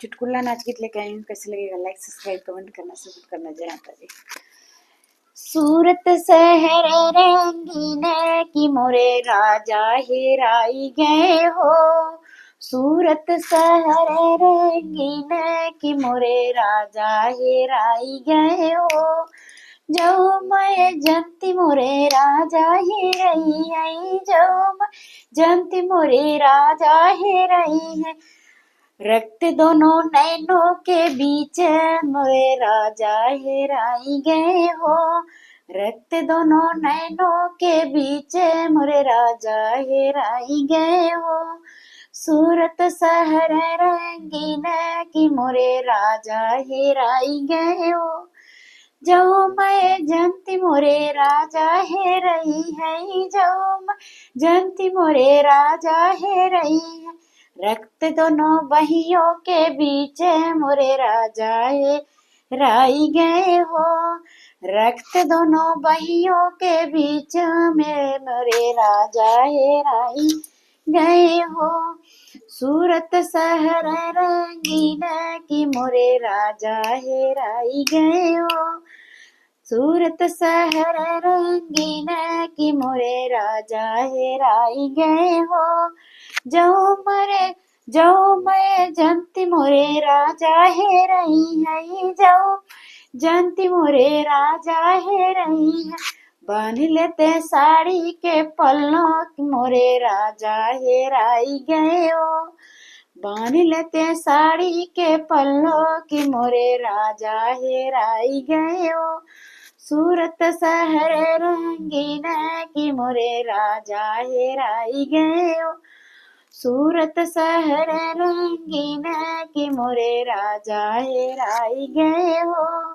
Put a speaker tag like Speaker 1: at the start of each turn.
Speaker 1: चुटकुला नाच गीत लेके आई हूँ। कैसे लगेगा लाइक सब्सक्राइब कमेंट करना सपोर्ट करना। जय माता दी। सूरत शहर रंगीन की मोरे राजा हेराई गए हो। सूरत शहर रंगीन की मोरे राजा हेराई गए हो। जो मैं जनती मोरे राजा हेरई है। जो मैं जनती मोरे राजा हेरई है। रक्त दोनों नैनों के बीच मोरे राजा हेराई गए हो। रक्त दोनों नैनों के बीच मोरे राजा हेराई गए हो। सूरत शहर रंगीन की मोरे राजा हेराई गए हो। जो मैं जनती मोरे राजा हेरई है। जो मैं जनती मोरे राजा हेरई है। रक्त दोनों बहियों के बीच मोरे राजा हेराई गए हो। रक्त दोनों बहियों के बीच में मोरे राजा हेराई गए हो। सूरत शहर रंगीन की मोरे राजा हेराई गए हो। सूरत शहर रंगीन की मोरे राजा हेराई गए हो। जो मैं जनती मोरे राजा हेरई है। जो जनती मोरे राजा हेरई है। बांध लेते साड़ी के पल्लों मोरे राजा हेराई गए हो। बांध लेते साड़ी के पल्लों की मोरे राजा हेराई गए हो। सूरत शहर रंगीन की मोरे राजा हेराई गए हो। सूरत शहर रंगीन की मोरे राजा हेराई गए हो।